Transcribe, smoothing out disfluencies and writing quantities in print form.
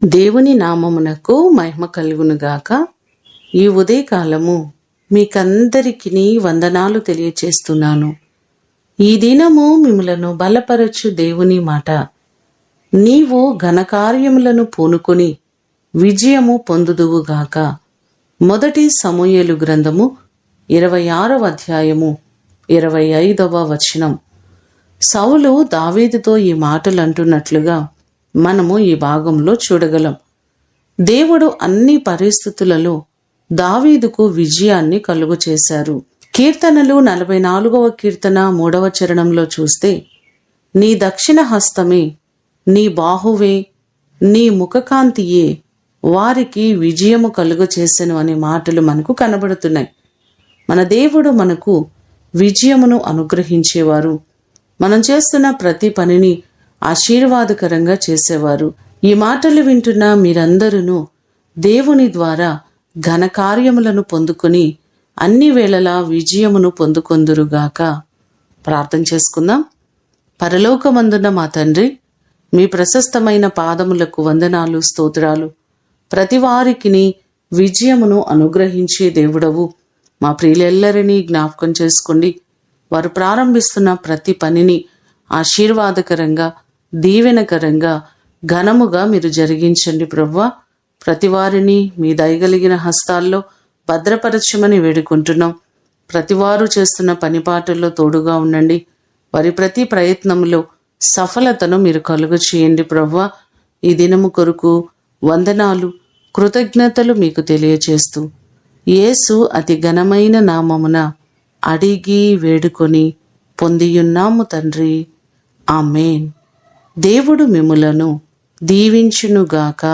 దేవుని నామమునకు మహిమ కలుగునుగాక. ఈ ఉదయకాలము మీకందరికీ వందనాలు తెలియచేస్తున్నాను. ఈ దినము మిమ్ములను బలపరచు దేవుని మాట. నీవు ఘనకార్యములను పూనుకొని విజయము పొందుదువుగాక. మొదటి సమూయేలు గ్రంథము 26వ అధ్యాయము 25వ వచనం. సౌలు దావీదుతో ఈ మాటలు అంటున్నట్లుగా మనము ఈ భాగంలో చూడగలం. దేవుడు అన్ని పరిస్థితులలో దావీదుకు విజయాన్ని కలుగు చేశారు. కీర్తనలు 44వ కీర్తన 3వ చరణంలో చూస్తే, నీ దక్షిణ హస్తమే, నీ బాహువే, నీ ముఖకాంతియే వారికి విజయము కలుగు చేసెను అనే మాటలు మనకు కనబడుతున్నాయి. మన దేవుడు మనకు విజయమును అనుగ్రహించేవారు. మనం చేస్తున్న ప్రతి పనిని ఆశీర్వాదకరంగా చేసేవారు. ఈ మాటలు వింటున్న మీరందరూ దేవుని ద్వారా ఘనకార్యములను పొందుకొని అన్ని వేళలా విజయమును పొందుకొందురుగాక. ప్రార్థన చేసుకుందాం. పరలోకమందున్న మా తండ్రి, మీ ప్రశస్తమైన పాదములకు వందనాలు, స్తోత్రాలు. ప్రతి వారికి విజయమును అనుగ్రహించే దేవుడవు. మా ప్రియులెల్లరినీ జ్ఞాపకం చేసుకోండి. వారు ప్రారంభిస్తున్న ప్రతి పనిని ఆశీర్వాదకరంగా, దీవెనకరంగా, ఘనముగా మీరు జరిగించండి ప్రభువా. ప్రతి వారిని మీ దయగలిగిన హస్తాల్లో భద్రపరచమని వేడుకుంటున్నాం. ప్రతివారు చేస్తున్న పనిపాటల్లో తోడుగా ఉండండి. వారి ప్రతి ప్రయత్నంలో సఫలతను మీరు కలుగ చేయండి ప్రభువా. ఈ దినము కొరకు వందనాలు, కృతజ్ఞతలు మీకు తెలియచేస్తూ యేసు అతి ఘనమైన నామమున అడిగి వేడుకొని పొందియున్నాము తండ్రి. ఆమేన్. దేవుడు మిమ్ములను దీవించునుగాక.